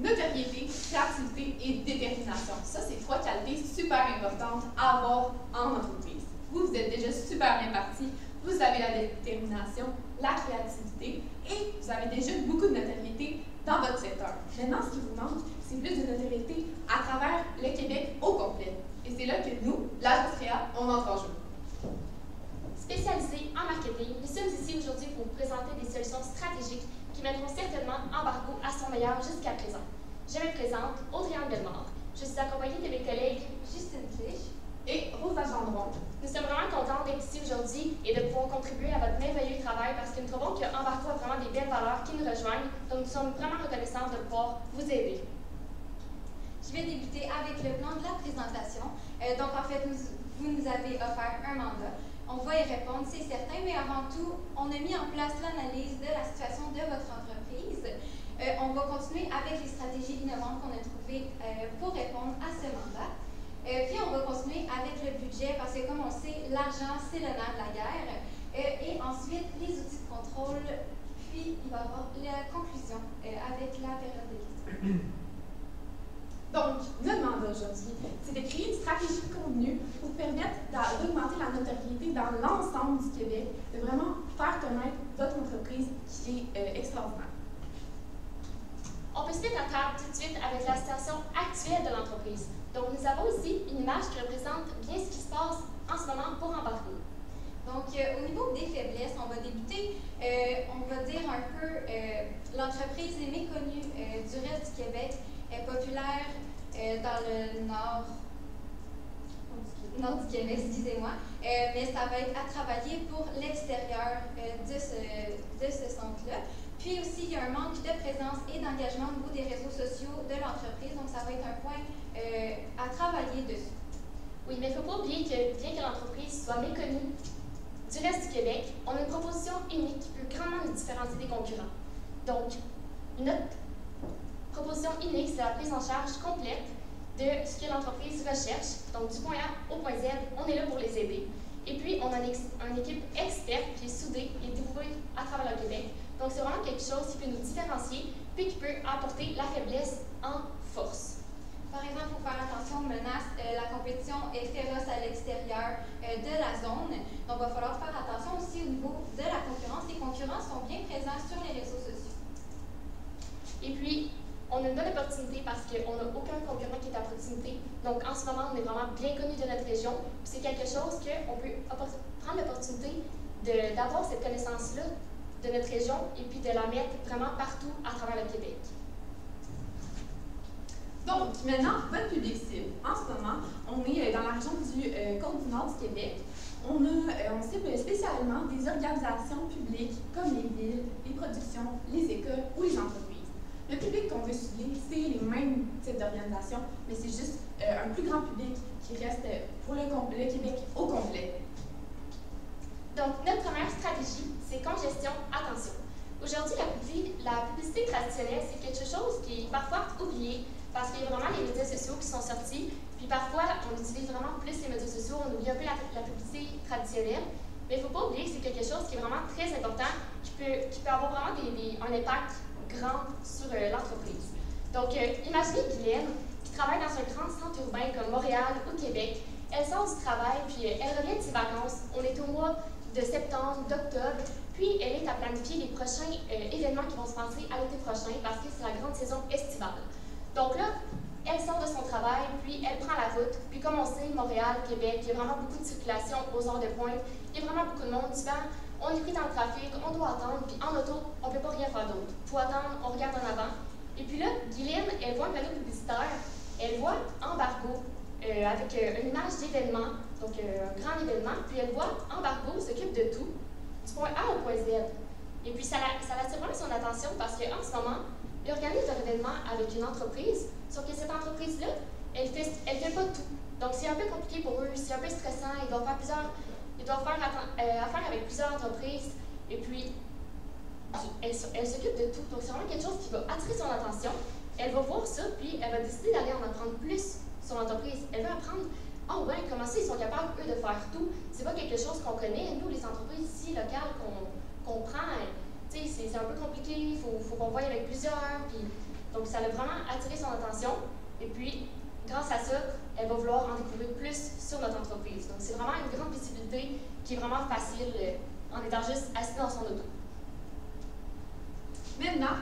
Notoriété, créativité et détermination. Ça, c'est trois qualités super importantes à avoir en entreprise. Vous êtes déjà super bien parti. Vous avez la détermination, la créativité et vous avez déjà beaucoup de notoriété dans votre secteur. Maintenant, ce qui vous manque, c'est plus de notoriété à travers le Québec au complet. Et c'est là que nous, l'Agence Créa, on entre en jeu. Spécialisés en marketing, nous sommes ici aujourd'hui pour vous présenter des solutions stratégiques qui mettront certainement Embargo à son meilleur jusqu'à présent. Je me présente, Audrey-Anne Bellemare. Je suis accompagnée de mes collègues Justine Clich et Rosa Gendron. Nous sommes vraiment contents d'être ici aujourd'hui et de pouvoir contribuer à votre merveilleux travail parce que nous trouvons que Embargo a vraiment des belles valeurs qui nous rejoignent, donc nous sommes vraiment reconnaissants de pouvoir vous aider. Je vais débuter avec le plan de la présentation. Donc, en fait, vous nous avez offert un mandat. On va y répondre, c'est certain, mais avant tout, on a mis en place l'analyse de la situation de votre entreprise. On va continuer avec les stratégies innovantes qu'on a trouvées pour répondre à ce mandat. Puis, on va continuer avec le budget, parce que comme on sait, l'argent, c'est le nerf de la guerre. Et ensuite, les outils de contrôle. Puis, il va y avoir la conclusion avec la période de questions. Donc, notre mandat aujourd'hui, c'est de créer une stratégie de contenu pour permettre d'augmenter la notoriété dans l'ensemble du Québec, de vraiment faire connaître votre entreprise qui est extraordinaire. On peut se mettre à table tout de suite avec la situation actuelle de l'entreprise. Donc, nous avons ici une image qui représente bien ce qui se passe en ce moment pour Embargo. Donc, au niveau des faiblesses, on va débuter, on va dire un peu, l'entreprise est méconnue du reste du Québec, est populaire dans le nord du Québec, excusez-moi, mais ça va être à travailler pour l'extérieur de ce centre-là. Puis aussi, il y a un manque de présence et d'engagement au niveau des réseaux sociaux de l'entreprise, donc ça va être un point à travailler dessus. Oui, mais il ne faut pas oublier que bien que l'entreprise soit méconnue du reste du Québec, on a une proposition unique qui peut grandement nous différencier des concurrents. Donc, notre proposition unique, c'est la prise en charge complète de ce que l'entreprise recherche. Donc, du point A au point Z, on est là pour les aider. Et puis, on a une équipe experte qui est soudée et dévouée à travers le Québec. Donc, c'est vraiment quelque chose qui peut nous différencier puis qui peut apporter la faiblesse en force. Par exemple, il faut faire attention aux menaces. La compétition est féroce à l'extérieur de la zone. Donc, il va falloir faire attention aussi au niveau de la concurrence. Les concurrents sont bien présents sur les réseaux sociaux. Et puis, on a une bonne opportunité parce qu'on n'a aucun concurrent qui est à proximité. Donc, en ce moment, on est vraiment bien connu de notre région. C'est quelque chose qu'on peut prendre l'opportunité d'avoir cette connaissance-là de notre région et puis de la mettre vraiment partout à travers le Québec. Donc, maintenant, votre public cible. En ce moment, on est dans la région du Côte-du-Nord du Québec. On cible spécialement des organisations publiques comme les villes, les productions, les écoles ou les entreprises. Le public qu'on veut cibler, c'est les mêmes types d'organisations, mais c'est juste un plus grand public qui reste pour le Québec au complet. Donc, notre première stratégie, c'est congestion, attention. Aujourd'hui, la publicité traditionnelle, c'est quelque chose qui est parfois oublié parce qu'il y a vraiment les médias sociaux qui sont sortis, puis parfois, on utilise vraiment plus les médias sociaux, on oublie un peu la publicité traditionnelle, mais il ne faut pas oublier que c'est quelque chose qui est vraiment très important, qui peut avoir vraiment un impact grand sur l'entreprise. Donc, imaginez Guylaine qui travaille dans un grand centre urbain comme Montréal ou Québec. Elle sort du travail, puis elle revient de ses vacances. On est au mois de septembre, d'octobre, puis elle est à planifier les prochains événements qui vont se passer à l'été prochain parce que c'est la grande saison estivale. Donc là, elle sort de son travail, puis elle prend la route. Puis comme on sait, Montréal, Québec, il y a vraiment beaucoup de circulation aux heures de pointe. Il y a vraiment beaucoup de monde. Souvent, on est pris dans le trafic, on doit attendre, puis en auto, on ne peut pas rien faire d'autre. Il faut attendre, on regarde en avant. Et puis là, Guylaine, elle voit un panneau publicitaire, elle voit Embargo avec une image d'événement, donc un grand événement, puis elle voit Embargo s'occupe de tout, du point A au point Z. Et puis ça attire vraiment son attention parce qu'en ce moment, il organise un événement avec une entreprise, sauf que cette entreprise-là, elle fait pas tout. Donc c'est un peu compliqué pour eux, c'est un peu stressant, ils doivent faire affaire avec plusieurs entreprises, et puis elle s'occupe de tout. Donc c'est vraiment quelque chose qui va attirer son attention. Elle va voir ça, puis elle va décider d'aller en apprendre plus sur l'entreprise. Elle va apprendre, oh ouais, comment ça, ils sont capables, eux, de faire tout. C'est pas quelque chose qu'on connaît. Nous, les entreprises ici, locales, qu'on prend, tu sais, c'est un peu compliqué, il faut qu'on voie avec plusieurs, puis Donc, ça a vraiment attiré son attention. Et puis, grâce à ça, elle va vouloir en découvrir plus sur notre entreprise. Donc, c'est vraiment une grande visibilité qui est vraiment facile en étant juste assis dans son auto. Maintenant,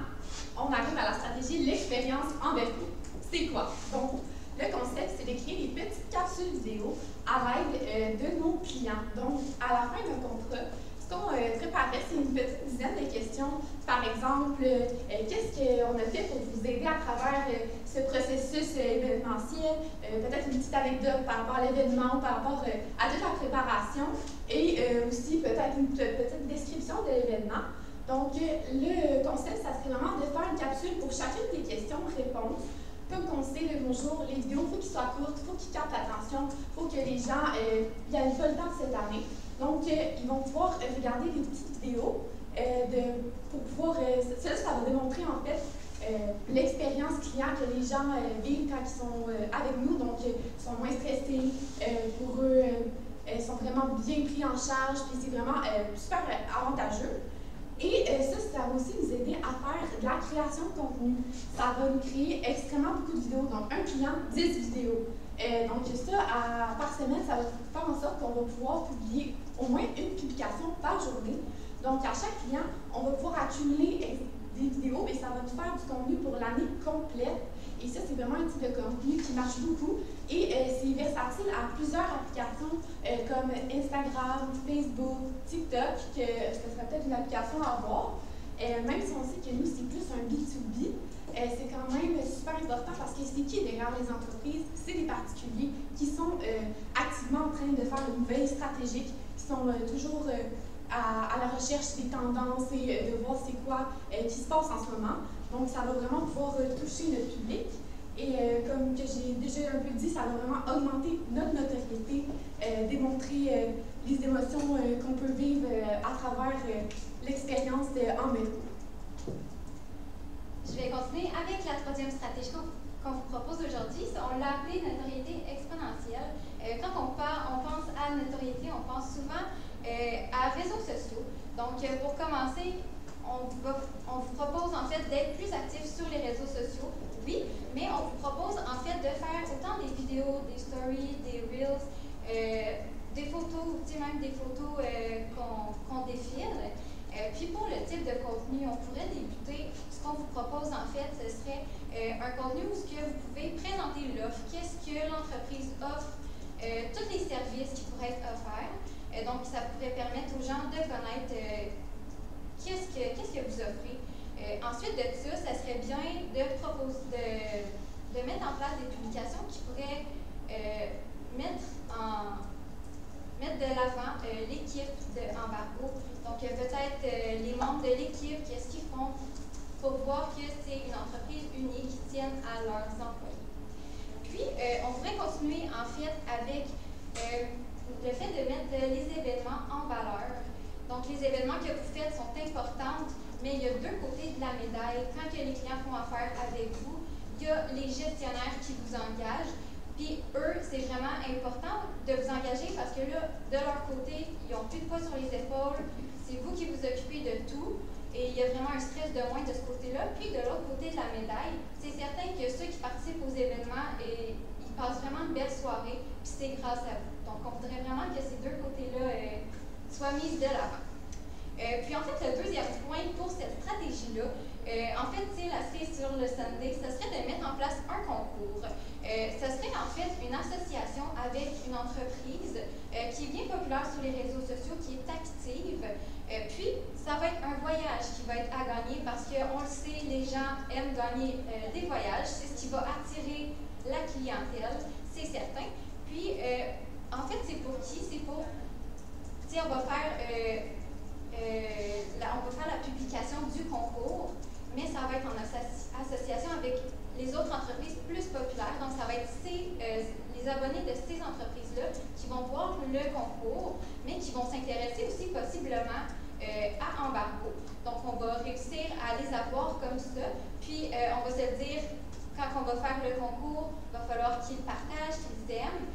on arrive à la stratégie l'expérience en verso. C'est quoi? Donc, le concept, c'est d'écrire des petites capsules vidéo à l'aide de nos clients. Donc, à la fin d'un contrat, ce qu'on préparait, c'est une petite dizaine de questions. Par exemple, qu'est-ce qu'on a fait pour vous aider à travers ce processus événementiel? Peut-être une petite anecdote par rapport à l'événement, par rapport à toute la préparation et aussi peut-être une petite description de l'événement. Donc, le concept, ça serait vraiment de faire une capsule pour chacune des questions-réponses. Comme on sait, le bonjour, les vidéos, il faut qu'ils soient courtes, il faut qu'ils captent l'attention, il faut que les gens y aillent pas le temps cette année. Donc, ils vont pouvoir regarder des petites vidéos pour pouvoir. Ça va démontrer en fait l'expérience client que les gens vivent quand ils sont avec nous. Donc, ils sont moins stressés. Pour eux, ils sont vraiment bien pris en charge. Puis, c'est vraiment super avantageux. Et ça va aussi nous aider à faire de la création de contenu. Ça va nous créer extrêmement beaucoup de vidéos. Donc, un client, 10 vidéos. Donc, ça, par semaine, ça va faire en sorte qu'on va pouvoir publier au moins une publication par journée. Donc, à chaque client, on va pouvoir accumuler des vidéos et ça va nous faire du contenu pour l'année complète. Et ça, c'est vraiment un type de contenu qui marche beaucoup. Et c'est versatile à plusieurs applications comme Instagram, Facebook, TikTok, que ce serait peut-être une application à avoir. Même si on sait que nous, c'est plus un B2B, c'est quand même super important parce que c'est qui derrière les entreprises? C'est des particuliers qui sont activement en train de faire une veille stratégique, qui sont toujours à la recherche des tendances et de voir c'est quoi qui se passe en ce moment. Donc, ça va vraiment pouvoir toucher notre public. Et comme que j'ai déjà un peu dit, ça va vraiment augmenter notre notoriété, démontrer les émotions qu'on peut vivre à travers l'expérience en métro. Je vais continuer avec la troisième stratégie qu'on vous propose aujourd'hui. On l'a appelée notoriété exponentielle. Quand on pense à notoriété, on pense souvent à réseaux sociaux. Donc, pour commencer, on vous propose en fait d'être plus actif sur les réseaux sociaux, oui, mais on vous propose en fait de faire autant des vidéos, des stories, des reels, des photos, même des photos qu'on défile. Puis pour le type de contenu, on pourrait débuter. Ce qu'on vous propose en fait, ce serait un contenu où vous pouvez présenter l'offre, qu'est-ce que l'entreprise offre, tous les services qui pourraient être offerts. Donc, ça pourrait permettre aux gens de connaître qu'est-ce que vous offrez. Ensuite de ça serait bien de mettre en place des publications qui pourraient mettre de l'avant l'équipe d'Embargo. Donc, peut-être les membres de l'équipe, qu'est-ce qu'ils font pour voir que c'est une entreprise unique qui tienne à leurs employés. Puis, on pourrait continuer en fait avec le fait de mettre les événements en valeur. Donc, les événements que vous faites sont importants, mais il y a deux côtés de la médaille. Quand que les clients font affaire avec vous, il y a les gestionnaires qui vous engagent. Puis eux, c'est vraiment important de vous engager parce que là, de leur côté, ils n'ont plus de poids sur les épaules. C'est vous qui vous occupez de tout. Et il y a vraiment un stress de moins de ce côté-là. Puis de l'autre côté de la médaille, c'est certain que ceux qui participent aux événements, ils passent vraiment une belle soirée. Puis c'est grâce à vous. Donc, on voudrait vraiment que ces deux côtés-là soient mis de l'avant. Puis en fait, le deuxième point pour cette stratégie-là, en fait, c'est la cerise sur le Sunday, ce serait de mettre en place un concours. Ce serait en fait une association avec une entreprise qui est bien populaire sur les réseaux sociaux, qui est active. Puis, ça va être un voyage qui va être à gagner parce qu'on le sait, les gens aiment gagner des voyages. C'est ce qui va attirer la clientèle, c'est certain. Puis, en fait, c'est pour qui? C'est pour, tu sais, on va faire la publication du concours, mais ça va être en association avec les autres entreprises plus populaires. Donc, ça va être les abonnés de ces entreprises-là qui vont voir le concours, mais qui vont s'intéresser aussi possiblement à Embargo. Donc, on va réussir à les avoir comme ça. Puis, on va se dire, quand on va faire le concours, il va falloir qu'ils partagent, qu'ils aiment,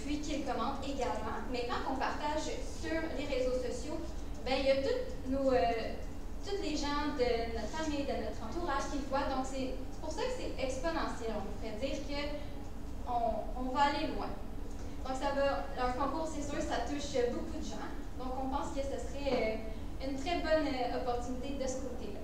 puis qu'ils commentent également. Mais quand on partage sur les réseaux sociaux, bien, il y a toutes tous les gens de notre famille, de notre entourage qui le voient. Donc, c'est pour ça que c'est exponentiel. On pourrait dire qu'on va aller loin. Donc, un concours, c'est sûr, ça touche beaucoup de gens. Donc, on pense que ce serait une très bonne opportunité de ce côté-là.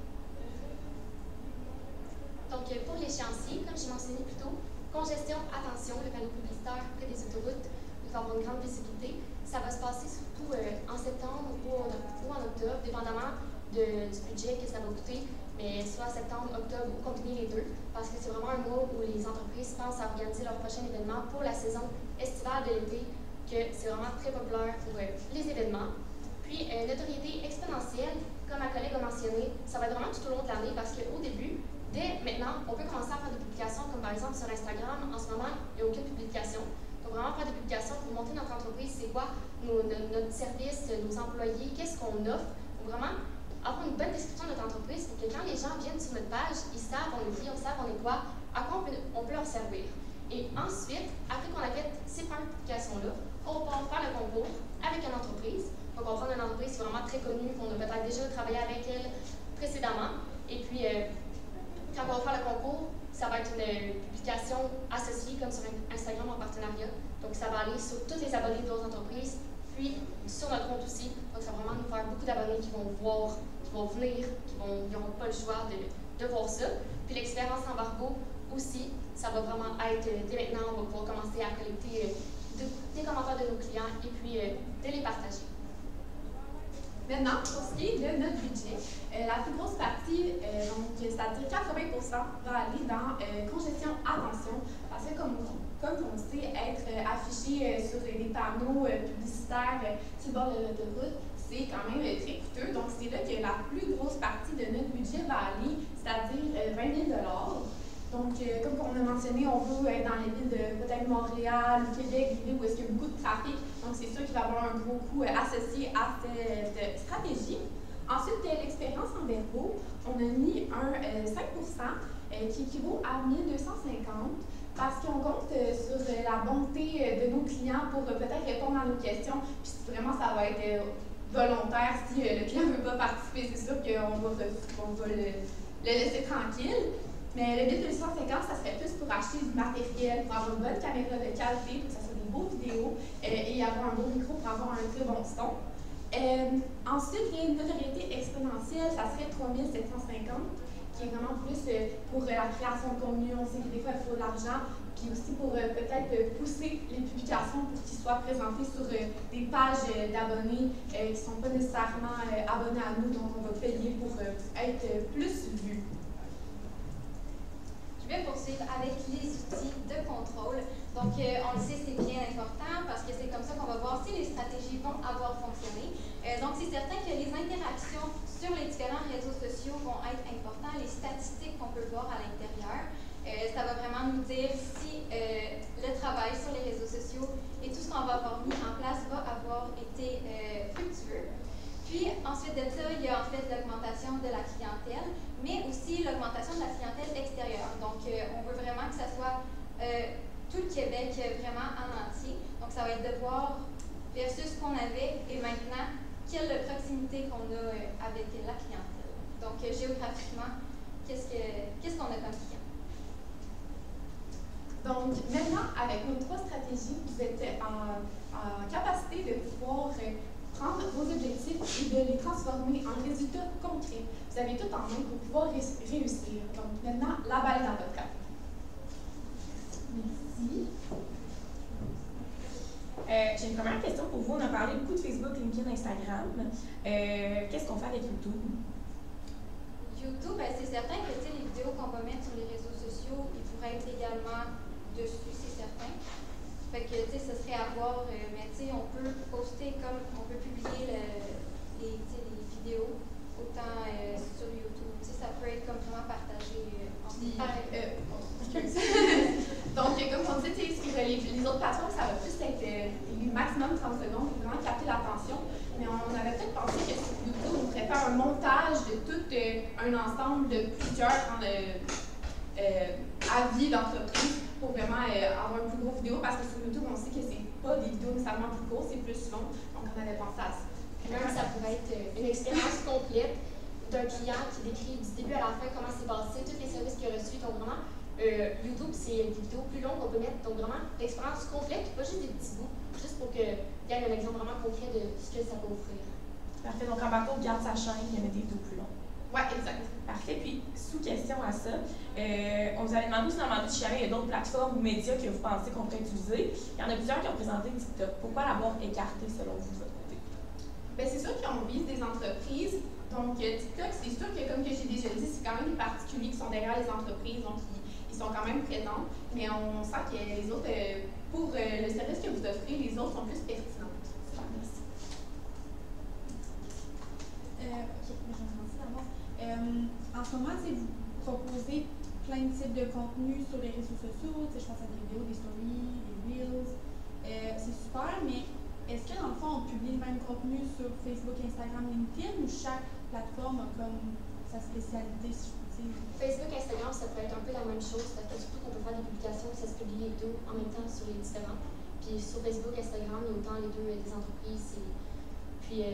Donc, pour l'échéancier, comme j'ai mentionné plus tôt, congestion, attention, le panneau publicitaire près des autoroutes, il va avoir une grande visibilité. Ça va se passer surtout en septembre ou en octobre, dépendamment du budget que ça va coûter, mais soit septembre, octobre ou combiner les deux, parce que c'est vraiment un mois où les entreprises pensent à organiser leur prochain événement pour la saison estivale de l'été, que c'est vraiment très populaire pour les événements. Puis, notoriété exponentielle, comme ma collègue a mentionné, ça va être vraiment tout au long de l'année, parce qu'au début, dès maintenant, on peut commencer à faire des publications, comme par exemple sur Instagram. En ce moment, il n'y a aucune publication. Donc, vraiment faire des publications pour montrer notre entreprise, c'est quoi notre service, nos employés, qu'est-ce qu'on offre, pour vraiment avoir une bonne description de notre entreprise pour que quand les gens viennent sur notre page, ils savent on est qui, on sait on est quoi, à quoi on peut leur servir. Et ensuite, après qu'on a fait ces premières publications-là, on va faire le concours avec une entreprise. Donc, on va prendre une entreprise qui est vraiment très connue, qu'on a peut-être déjà travaillé avec elle précédemment. Et puis, quand on va faire le concours, ça va être une publication associée, comme sur Instagram en partenariat. Donc, ça va aller sur tous les abonnés d'autres entreprises, puis sur notre compte aussi. Donc, ça va vraiment nous faire beaucoup d'abonnés qui vont voir, qui vont venir, qui n'auront pas le choix de voir ça. Puis, l'expérience embargo aussi, ça va vraiment être, dès maintenant, on va pouvoir commencer à collecter des commentaires de nos clients et puis de les partager. Maintenant, pour ce qui est de notre budget, la plus grosse partie, donc c'est-à-dire 80%, va aller dans congestion attention, parce que comme on sait, être affiché sur des panneaux publicitaires sur le bord de l'autoroute, c'est quand même très coûteux. Donc, c'est là que la plus grosse partie de notre budget va aller, c'est-à-dire 20 000 $. Donc, comme on a mentionné, on veut être dans les villes de peut-être Montréal ou Québec, des villes où il y a beaucoup de trafic. Donc, c'est sûr qu'il va y avoir un gros coût associé à cette stratégie. Ensuite, l'expérience en verbaux, on a mis un 5% qui équivaut à 1250 parce qu'on compte sur la bonté de nos clients pour peut-être répondre à nos questions. Puis, vraiment, ça va être volontaire. Si le client ne veut pas participer, c'est sûr qu'on va le laisser tranquille. Mais le 1250, ça serait plus pour acheter du matériel, pour avoir une bonne caméra de qualité, pour que ça soit des beaux vidéos et avoir un beau micro pour avoir un très bon son. Ensuite, les notoriétés exponentielles, ça serait 3750, qui est vraiment plus pour la création de contenu. On sait que des fois, il faut de l'argent, puis aussi pour peut-être pousser les publications pour qu'ils soient présentés sur des pages d'abonnés qui ne sont pas nécessairement abonnés à nous, donc on va payer pour être plus vus. Je vais poursuivre avec les outils de contrôle. Donc, on le sait, c'est bien important parce que c'est comme ça qu'on va voir si les stratégies vont avoir fonctionné. Donc, c'est certain que les interactions sur les différents réseaux sociaux vont être importantes, les statistiques qu'on peut voir à l'intérieur. Ça va vraiment nous dire si le travail sur les réseaux sociaux et tout ce qu'on va avoir mis en place va avoir été fructueux. Puis, ensuite de ça, il y a en fait l'augmentation de la clientèle, mais aussi l'augmentation de la clientèle extérieure. Donc, on veut vraiment que ça soit tout le Québec vraiment en entier. Donc, ça va être de voir versus ce qu'on avait et maintenant, quelle proximité qu'on a avec la clientèle. Donc, géographiquement, qu'est-ce qu'on a comme client? Donc, maintenant, avec nos 3 stratégies, vous êtes en capacité de pouvoir prendre vos objectifs et de les transformer en résultats concrets. Vous avez tout en main pour pouvoir réussir. Donc, maintenant, la balle est dans votre camp. Merci. J'ai une première question pour vous. On a parlé beaucoup de Facebook, LinkedIn, Instagram. Qu'est-ce qu'on fait avec YouTube? YouTube, ben, c'est certain que les vidéos qu'on va mettre sur les réseaux sociaux, ils pourraient être également dessus, c'est certain. Fait que, ce serait à voir, mais on peut poster comme on peut publier les vidéos autant sur YouTube. Ça peut être comme vraiment partagé entre Donc, comme on dit, sur les autres plateformes, ça va plus être maximum 30 secondes pour vraiment capter l'attention. Mais on avait peut-être pensé que sur YouTube, on pourrait faire un montage de tout un ensemble de plusieurs avis d'entreprise pour vraiment avoir une plus grosse vidéo, parce que sur YouTube, on sait que c'est pas des vidéos nécessairement plus courtes, c'est plus long. Donc, on avait pensé à ça. Même ça pourrait être une expérience complète. d'un client qui décrit du début à la fin comment c'est passé, tous les services qu'il a reçus. Donc vraiment, YouTube, c'est des vidéos plus longues qu'on peut mettre. Donc vraiment, l'expérience complète, pas juste des petits bouts, juste pour qu'il y ait un exemple vraiment concret de ce que ça peut offrir. Parfait. Donc, en bateau, garde sa chaîne, il y a des vidéos plus longues. Oui, exact. Parfait. Puis, sous-question à ça, on vous avait demandé si jamais il y a d'autres plateformes ou médias que vous pensez qu'on pourrait utiliser. Il y en a plusieurs qui ont présenté TikTok. Pourquoi l'avoir écarté selon vous de votre côté? Bien, c'est sûr qu'on vise des entreprises. Donc, TikTok, c'est sûr que, comme que j'ai déjà dit, c'est quand même des particuliers qui sont derrière les entreprises. Donc, ils sont quand même présents. Mais on sent que les autres, pour le service que vous offrez, les autres sont plus pertinents. Merci. Ok, je vais commencer d'abord. En ce moment, vous proposez plein de types de contenus sur les réseaux sociaux. Je pense à des vidéos, des stories, des reels. C'est super, mais est-ce que dans le fond, on publie le même contenu sur Facebook, Instagram, LinkedIn ou chaque plateforme a comme sa spécialité, si je peux dire? Facebook, Instagram, ça peut être un peu la même chose. Surtout qu'on peut faire des publications, ça se publie les deux en même temps sur les différents. Puis sur Facebook, Instagram, il y a autant les deux des entreprises. Puis,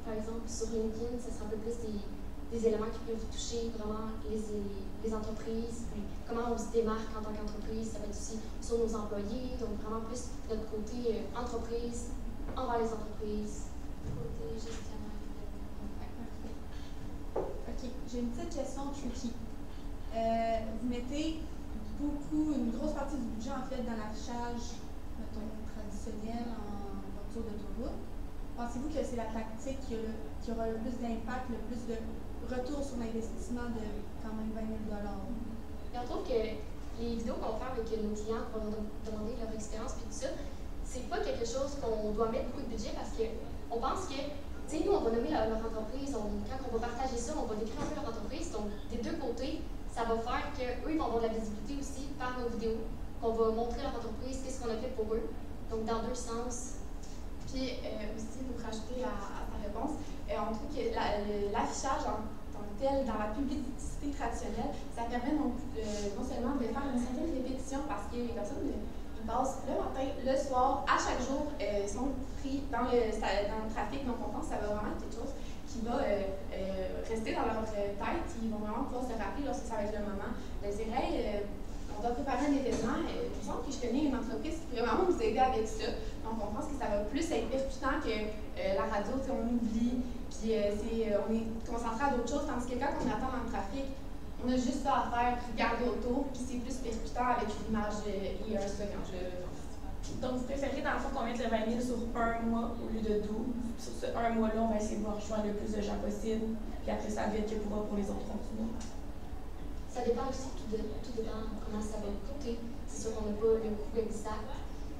par exemple, sur LinkedIn, ça sera un peu plus des éléments qui peuvent toucher vraiment les entreprises, puis comment on se démarque en tant qu'entreprise. Ça va être aussi sur nos employés, donc vraiment plus notre côté entreprise, envers les entreprises, côté gestionnaire. Ok, j'ai une petite question tricky. Vous mettez une grosse partie du budget en fait dans l'affichage, mettons, traditionnel en voiture d'autoroute. Pensez-vous que c'est la tactique qui aura le plus d'impact, le plus de retour sur l'investissement de quand même 20 000 $? Et on trouve que les vidéos qu'on va faire avec nos clients, qu'on leur demander leur expérience et tout ça, c'est pas quelque chose qu'on doit mettre beaucoup de budget parce qu'on pense que, tu sais, nous, on va nommer leur entreprise, quand on va partager ça, on va décrire un peu leur entreprise. Donc, des deux côtés, ça va faire qu'eux, ils vont avoir de la visibilité aussi par nos vidéos, qu'on va montrer leur entreprise, qu'est-ce qu'on a fait pour eux. Donc, dans deux sens. Puis aussi, pour rajouter à ta réponse, on trouve que l'affichage en tant que tel, dans la publicité traditionnelle, ça permet non seulement de faire une certaine répétition parce que les personnes ils passent le matin, le soir, à chaque jour, sont pris dans le trafic. Donc, on pense que ça va vraiment être quelque chose qui va rester dans leur tête. Ils vont vraiment pouvoir se rappeler lorsque ça va être le moment. Je dirais, on doit préparer un événement. Il me semble que je connais une entreprise qui pourrait vraiment nous aider avec ça. Donc, on pense que ça va plus être percutant que la radio, on oublie, puis on est concentré à d'autres choses. Tandis que quand on attend dans le trafic, on a juste ça à faire, regarder autour, puis c'est plus percutant avec une image et un slogan. Donc, vous préférez, dans le fond, qu'on mette le 20 000 sur un mois au lieu de 12. Sur ce un mois-là, on va essayer de voir rejoindre le plus de gens possible, puis après ça, vite que pourra pour les autres contenus. Ça dépend aussi, tout dépend comment ça va coûter. C'est sûr qu'on n'a pas le coût exact,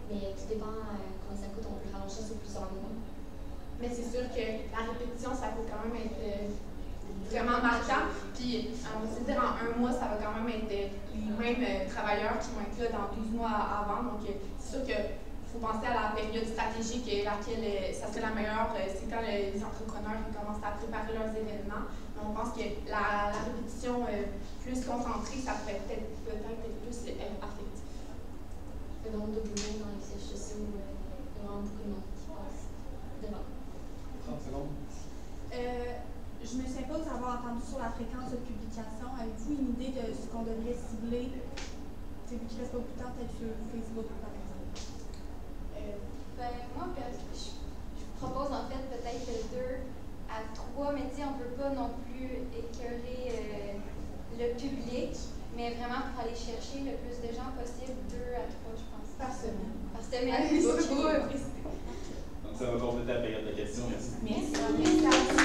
mais tout dépend comment ça coûte. On peut rallonger ça sur plusieurs mois. Mais c'est sûr que la répétition, ça peut quand même être vraiment marquant. Puis, on va se dire, en un mois, ça va quand même être les mêmes travailleurs qui vont être là dans 12 mois avant. Donc, c'est sûr qu'il faut penser à la période stratégique laquelle ça serait la meilleure. C'est quand les entrepreneurs commencent à préparer leurs événements. On pense que la répétition plus concentrée, ça pourrait peut-être être plus affectif. Le nombre de boulons dans les sièges sociaux, il y a vraiment beaucoup de monde qui passe devant. 30 secondes. Je me souviens pas vous avoir entendu sur la fréquence de publication. Avez-vous une idée de ce qu'on devrait cibler? C'est vous qui reste pas plus tard, peut-être sur Facebook, par exemple. Moi, je propose en fait peut-être 2 à 3, mais tu sais, on ne peut pas non plus écœurer le public, mais vraiment pour aller chercher le plus de gens possible, 2 à 3, je pense. Par semaine. Par semaine. C'est beaucoup. Donc, ça va compléter la période de questions. Merci. Merci.